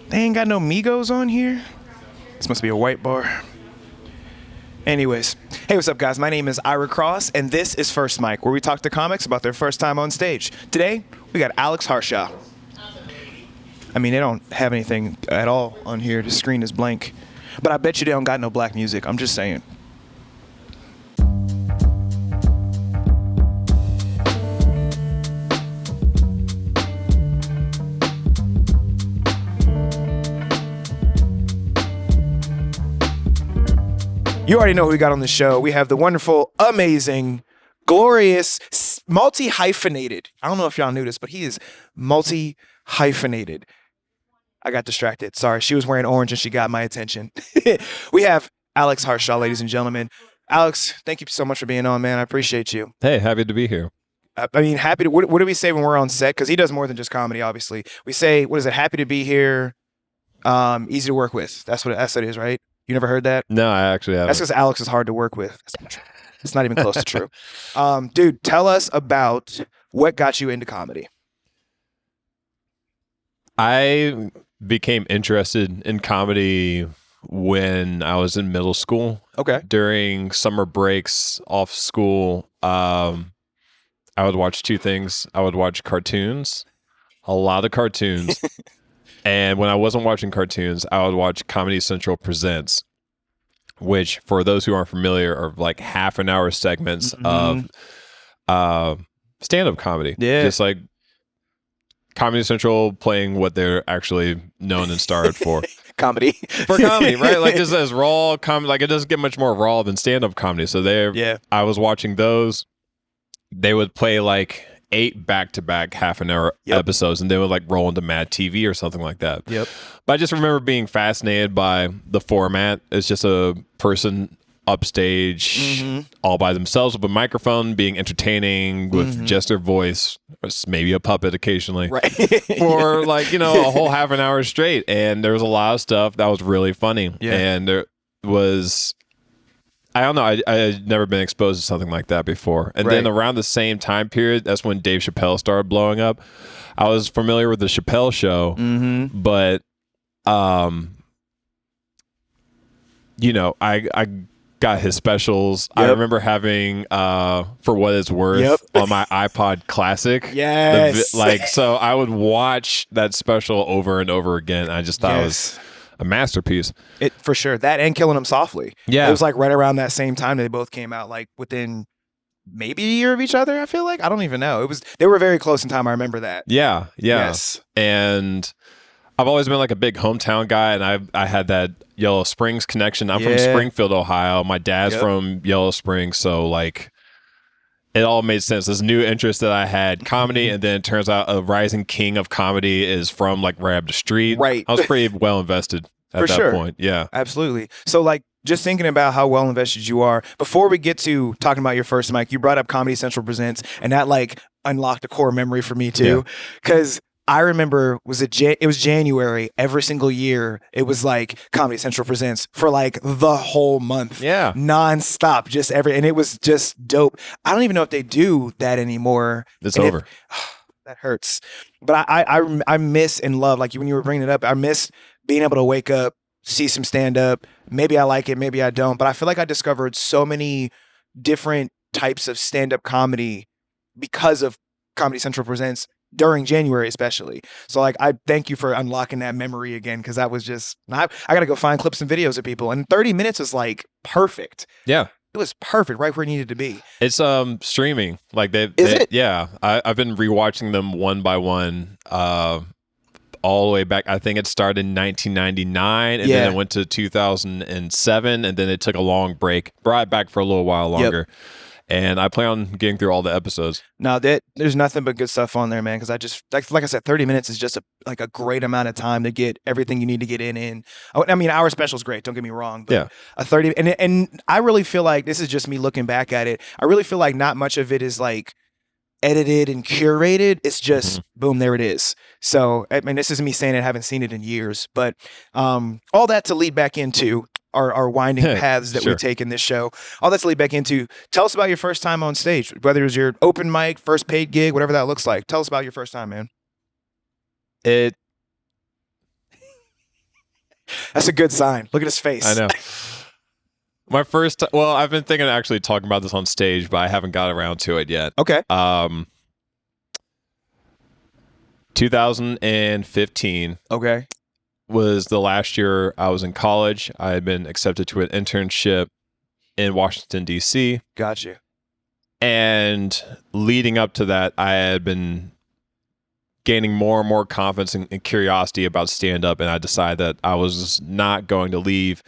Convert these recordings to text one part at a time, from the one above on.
They ain't got no Migos on here. This must be a white bar. Anyways, hey, what's up, guys? My name is Ira Cross, and this is First Mic, where we talk to comics about their first time on stage. Today, we got Alex Harshaw. I mean, they don't have anything at all on here. The screen is blank. But I bet you they don't got no black music. I'm just saying. You already know who we got on the show. We have the wonderful, amazing, glorious, multi-hyphenated. I don't know if y'all knew this, but he is multi-hyphenated. I got distracted. Sorry. She was wearing orange and she got my attention. We have Alex Harshaw, ladies and gentlemen. Alex, thank you so much for being on, man. I appreciate you. Hey, happy to be here. I mean, happy to, what do we say when we're on set? Because he does more than just comedy, obviously. We say, what is it? Happy to be here. Easy to work with. That's what it is, right? You never heard that? No, I actually haven't. That's because Alex is hard to work with. That's not true. It's not even close to true. Dude, tell us about what got you into comedy. I became interested in comedy when I was in middle school. Okay. During summer breaks off school, I would watch two things. I would watch cartoons, a lot of cartoons. And when I wasn't watching cartoons, I would watch Comedy Central Presents, which, for those who aren't familiar, are like half an hour segments of stand-up comedy. Yeah. Just like Comedy Central playing what they're actually known and starred for. Comedy. For comedy, right? Like just as raw comedy, like it doesn't get much more raw than stand-up comedy. So I was watching those. They would play like 8 back-to-back half-an-hour episodes, and they would like roll into Mad TV or something like that. Yep. But I just remember being fascinated by the format. It's just a person upstage all by themselves with a microphone, being entertaining with just their voice, or maybe a puppet occasionally, right? For like, a whole half an hour straight. And there was a lot of stuff that was really funny. Yeah. And there was... I don't know. I had never been exposed to something like that before. And then around the same time period, that's when Dave Chappelle started blowing up. I was familiar with the Chappelle show, but, I got his specials. I remember having For What It's Worth on my iPod Classic. Yes. So I would watch that special over and over again. I just thought it was a masterpiece. It for sure. That and Killing Them Softly. Yeah. It was like right around that same time they both came out, like within maybe a year of each other, I feel like. I don't even know. They were very close in time. I remember that. Yeah. Yes. And I've always been like a big hometown guy, and I had that Yellow Springs connection. I'm from Springfield, Ohio. My dad's from Yellow Springs, so like it all made sense. This new interest that I had, comedy, and then it turns out a rising king of comedy is from like right up the street. Right. I was pretty well invested at that point. Yeah. Absolutely. So like just thinking about how well invested you are, before we get to talking about your first mic, you brought up Comedy Central Presents, and that like unlocked a core memory for me too. Because I remember it was January every single year. It was like Comedy Central Presents for like the whole month. Yeah. Nonstop. And it was just dope. I don't even know if they do that anymore. It's over. That hurts. But I miss and love, like when you were bringing it up, I miss being able to wake up, see some stand up. Maybe I like it, maybe I don't. But I feel like I discovered so many different types of stand up comedy because of Comedy Central Presents during January, especially. So like, I thank you for unlocking that memory again, because that was just, I got to go find clips and videos of people. And 30 minutes is like perfect. Yeah. It was perfect, right where it needed to be. It's streaming. Like Is it? Yeah. I've been rewatching them one by one all the way back. I think it started in 1999, and then it went to 2007, and then it took a long break. Brought it back for a little while longer. And I plan on getting through all the episodes. No, there's nothing but good stuff on there, man. Because I just like I said, 30 minutes is just a great amount of time to get everything you need to get in. I mean, our special is great. Don't get me wrong. But a 30 and I really feel like, this is just me looking back at it, I really feel like not much of it is like edited and curated. It's just boom, there it is. So I mean, this isn't me saying I haven't seen it in years, but all that to lead back into our winding paths that we take in this show. All that's to lead back into, tell us about your first time on stage, whether it was your open mic, first paid gig, whatever that looks like. Tell us about your first time, man. That's a good sign. Look at his face. I know. My first, I've been thinking of actually talking about this on stage, but I haven't got around to it yet. Okay. 2015. Okay. Was the last year I was in college. I had been accepted to an internship in Washington, D.C. Got you. And leading up to that, I had been gaining more and more confidence and curiosity about stand-up, and I decided that I was not going to leave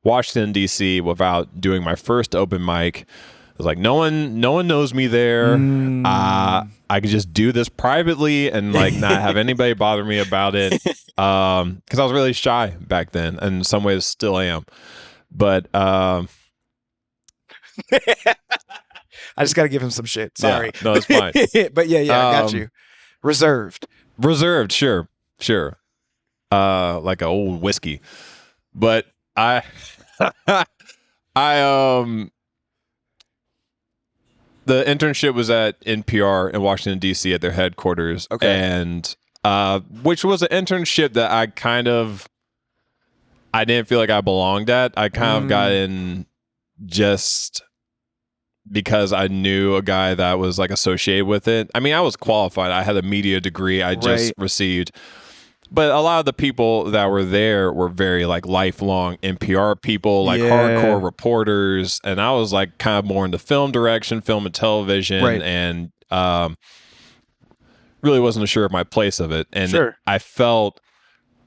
Washington, D.C. without doing my first open mic. I was like, no one knows me there. I could just do this privately and like not have anybody bother me about it. Because I was really shy back then, and in some ways still am. But I just got to give him some shit. Sorry. Yeah, no, it's fine. But yeah, I got you. Reserved, sure. Like an old whiskey. But the internship was at NPR in Washington, D.C. at their headquarters. Okay. And which was an internship that I didn't feel like I belonged at. I kind of got in just because I knew a guy that was like associated with it. I mean, I was qualified. I had a media degree I just received. But a lot of the people that were there were very like lifelong NPR people, like hardcore reporters. And I was like kind of more into film direction, film and television, and really wasn't sure of my place of it. And I felt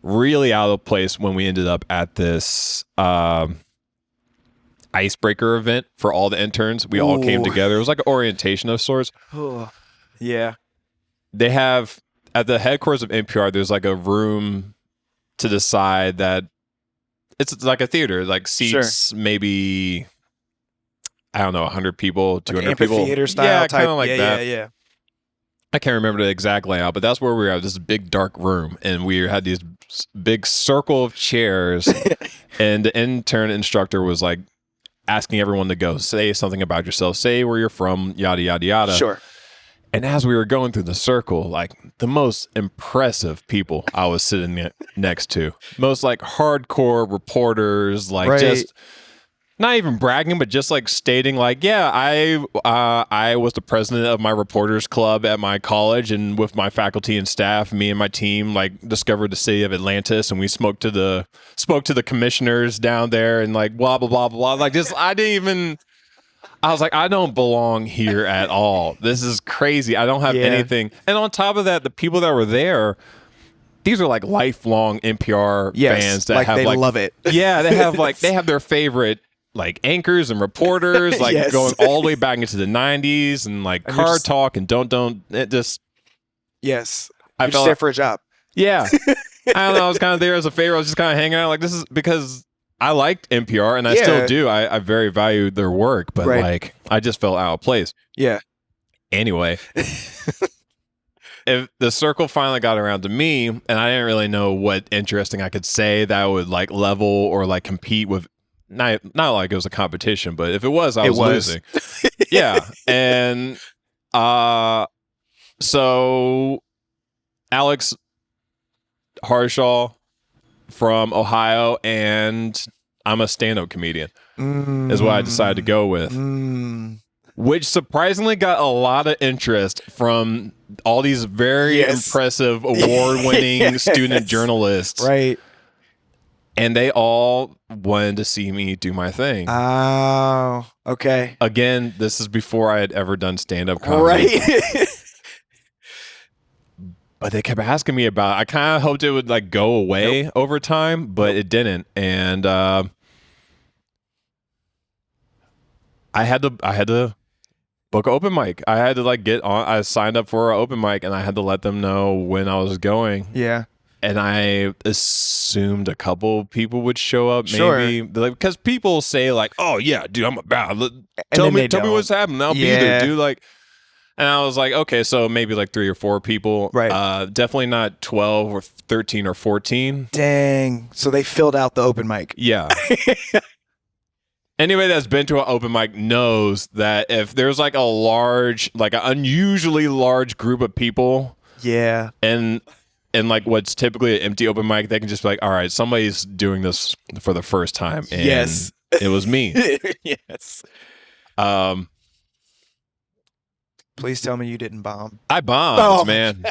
really out of place when we ended up at this icebreaker event for all the interns. We all came together. It was like an orientation of sorts. Yeah. They have... At the headquarters of NPR, there's like a room to the side that it's like a theater, like seats maybe, I don't know, 100 people, 200 like people. Amphitheater style yeah, type. kind of like that. Yeah. I can't remember the exact layout, but that's where we were at, this big dark room. And we had these big circle of chairs. And the intern instructor was like asking everyone to go say something about yourself, say where you're from, yada, yada, yada. Sure. And as we were going through the circle, like the most impressive people I was sitting next to, most like hardcore reporters, like just not even bragging, but just like stating like, yeah, I was the president of my reporters club at my college, and with my faculty and staff, me and my team like discovered the city of Atlantis, and we spoke to the commissioners down there, and like blah blah blah blah. Like just I was like, I don't belong here at all. This is crazy. I don't have anything. And on top of that, the people that were there, these are like lifelong NPR fans that have they love it. Yeah, they have their favorite like anchors and reporters, like going all the way back into the 90s, and like car talk and don't. It just You're just there for a job. Yeah. I don't know. I was kind of there as a favor. I was just kind of hanging out. Like, this is because I liked NPR, and I still do. I very value their work, but like I just felt out of place. Yeah. Anyway, if the circle finally got around to me, and I didn't really know what interesting I could say that would like level or like compete with. Not like it was a competition, but if it was, I was losing. Yeah, and so Alex Harshaw from Ohio, and I'm a stand-up comedian, is what I decided to go with, which surprisingly got a lot of interest from all these very impressive award-winning student journalists. Right. And they all wanted to see me do my thing. Oh, okay. Again, this is before I had ever done stand-up comedy. Right. But they kept asking me about it. I kind of hoped it would like go away over time, but it didn't. And I had to book an open mic. I had to like get on. I signed up for an open mic, and I had to let them know when I was going. Yeah. And I assumed a couple people would show up, maybe because people say like, "Oh yeah, dude, I'm about. Tell me what's happening. I'll be there, dude." Like. And I was like, okay, so maybe like 3 or 4 people. Right. Definitely not 12 or 13 or 14. Dang. So they filled out the open mic. Yeah. Anybody that's been to an open mic knows that if there's like an unusually large group of people. Yeah. And and like what's typically an empty open mic, they can just be like, all right, somebody's doing this for the first time. And yes. It was me. Yes. Please tell me you didn't bomb. I bombed, man.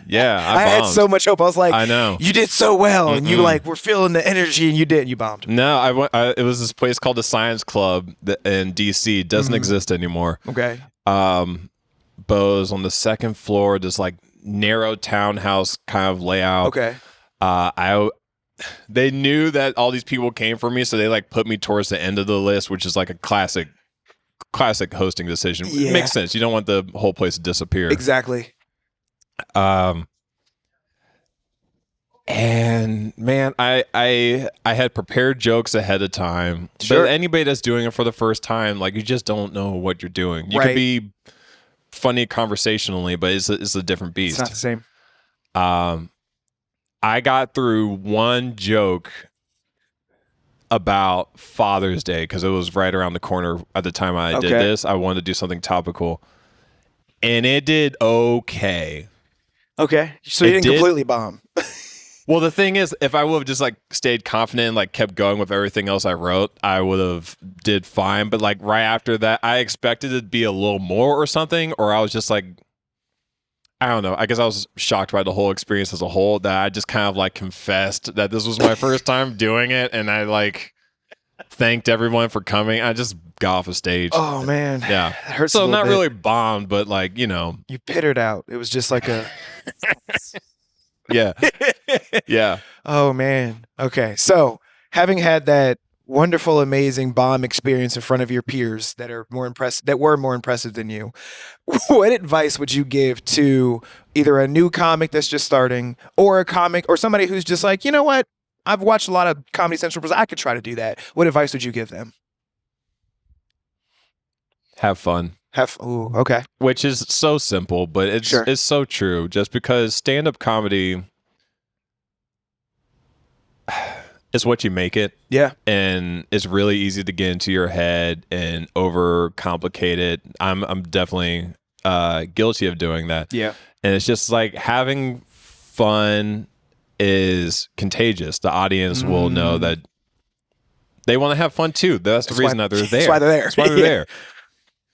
Yeah, I bombed. had so much hope. I was like, I know. You did so well. And you like, we're feeling the energy, and you didn't. You bombed. No, it was this place called the Science Club in D.C. It doesn't exist anymore. Okay. But it was on the second floor, this like narrow townhouse kind of layout. Okay. They knew that all these people came for me, so they like put me towards the end of the list, which is like a classic hosting decision. Yeah. It makes sense. You don't want the whole place to disappear. Exactly. And man, I had prepared jokes ahead of time. Sure. But anybody that's doing it for the first time, like you just don't know what you're doing. You Right. could be funny conversationally, but it's a different beast. It's not the same. I got through one joke about Father's Day because it was right around the corner at the time I did this. I wanted to do something topical, and it did okay. Okay, so you didn't completely bomb. Well, the thing is, if I would have just like stayed confident and like kept going with everything else I wrote, I would have did fine. But like right after that, I expected it to be a little more or something, or I was just like, I don't know. I guess I was shocked by the whole experience as a whole, that I just kind of like confessed that this was my first time doing it, and I like thanked everyone for coming. I just got off a stage. Oh man, yeah, it hurts. So not really bombed, but like you pittered out. It was just like a yeah, yeah. Oh man. Okay, so having had that wonderful, amazing bomb experience in front of your peers that were more impressive than you, what advice would you give to either a new comic that's just starting, or a comic, or somebody who's just like, you know what, I've watched a lot of Comedy Central, I could try to do that. What advice would you give them? Have fun. Ooh, okay. Which is so simple, but it's so true. Just because stand-up comedy is what you make it. Yeah. And it's really easy to get into your head and overcomplicate it. I'm definitely guilty of doing that. Yeah. And it's just like having fun is contagious. The audience will know that they want to have fun too. That's the reason that they're there. That's why they're there. That's why they're there.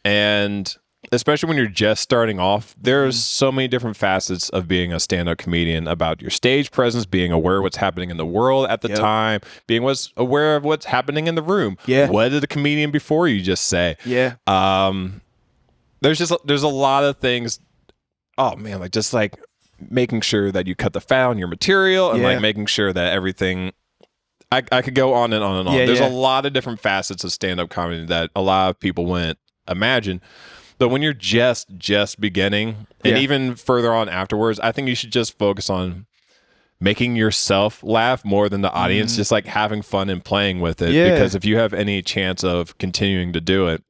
And especially when you're just starting off, there's so many different facets of being a stand-up comedian, about your stage presence, being aware of what's happening in the world at the time, being aware of what's happening in the room. Yeah. What did the comedian before you just say? Yeah. There's a lot of things. Oh man, like just like making sure that you cut the fat on your material, and like making sure that everything. I could go on and on and on. Yeah, There's a lot of different facets of stand-up comedy that a lot of people wouldn't imagine. But when you're just beginning, and even further on afterwards, I think you should just focus on making yourself laugh more than the audience, just like having fun and playing with it. Yeah. Because if you have any chance of continuing to do it,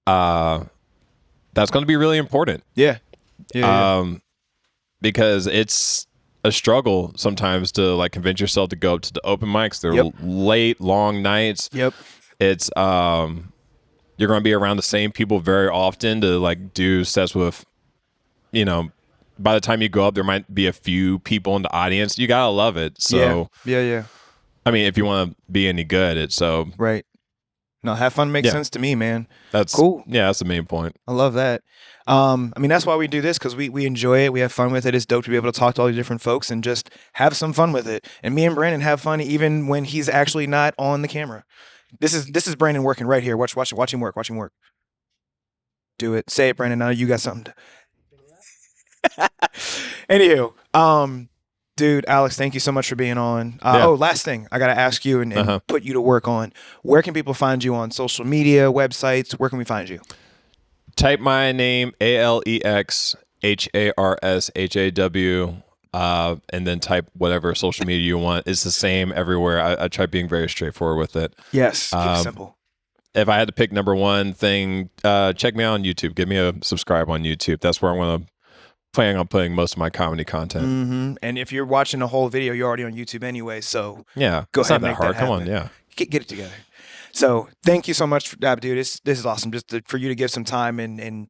that's going to be really important. Yeah. Because it's a struggle sometimes to like convince yourself to go up to the open mics. They're late, long nights. Yep. It's you're going to be around the same people very often to like do sets with, by the time you go up, there might be a few people in the audience. You got to love it. So yeah. I mean, if you want to be any good at it, so. Right. No, have fun makes sense to me, man. That's cool. Yeah, that's the main point. I love that. I mean, that's why we do this, because we enjoy it. We have fun with it. It's dope to be able to talk to all these different folks and just have some fun with it. And me and Brandon have fun even when he's actually not on the camera. This is Brandon working right here. Watch him work. Watch him work. Do it. Say it, Brandon. Now you got something to... Anywho, dude, Alex, thank you so much for being on. Oh, last thing I got to ask you and put you to work on. Where can people find you on social media, websites? Where can we find you? Type my name, AlexHarshaw, and then type whatever social media you want. It's the same everywhere. I try being very straightforward with it. Yes, keep it simple. If I had to pick number one thing, check me out on YouTube. Give me a subscribe on YouTube. That's where I'm going to plan on putting most of my comedy content. Mm-hmm. And if you're watching the whole video, you're already on YouTube anyway. So yeah, go ahead and not make that hard. that happen. Come on, yeah, get it together. So thank you so much, dude. This is awesome. Just for you to give some time and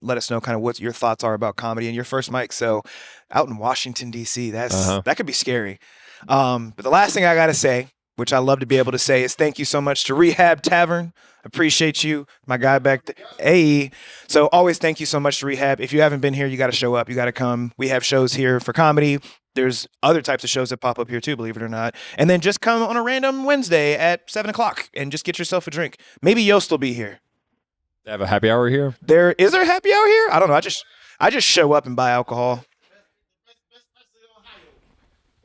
let us know kind of what your thoughts are about comedy and your first mic. So out in Washington, D.C., that could be scary. But the last thing I got to say, which I love to be able to say, is thank you so much to Rehab Tavern. Appreciate you, my guy back there. Hey. So always thank you so much to Rehab. If you haven't been here, you got to show up. You got to come. We have shows here for comedy. There's other types of shows that pop up here too, believe it or not. And then just come on a random Wednesday at 7 o'clock and just get yourself a drink. Maybe Yost will be here. They have a happy hour here? Is there happy hour here? I don't know. I just show up and buy alcohol.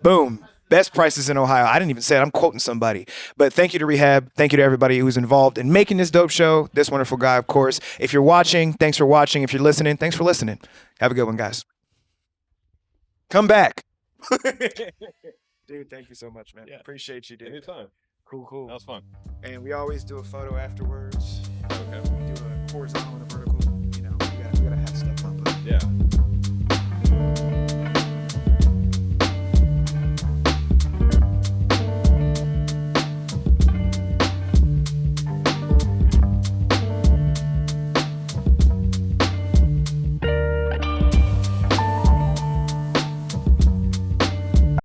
Boom. Best prices in Ohio. I didn't even say it. I'm quoting somebody. But thank you to Rehab. Thank you to everybody who's involved in making this dope show. This wonderful guy, of course. If you're watching, thanks for watching. If you're listening, thanks for listening. Have a good one, guys. Come back. Dude, thank you so much, man. Yeah. Appreciate you, dude. Anytime. Cool. That was fun. And we always do a photo afterwards. Okay. We do a horizontal and a vertical. We gotta have stuff pop up. Yeah.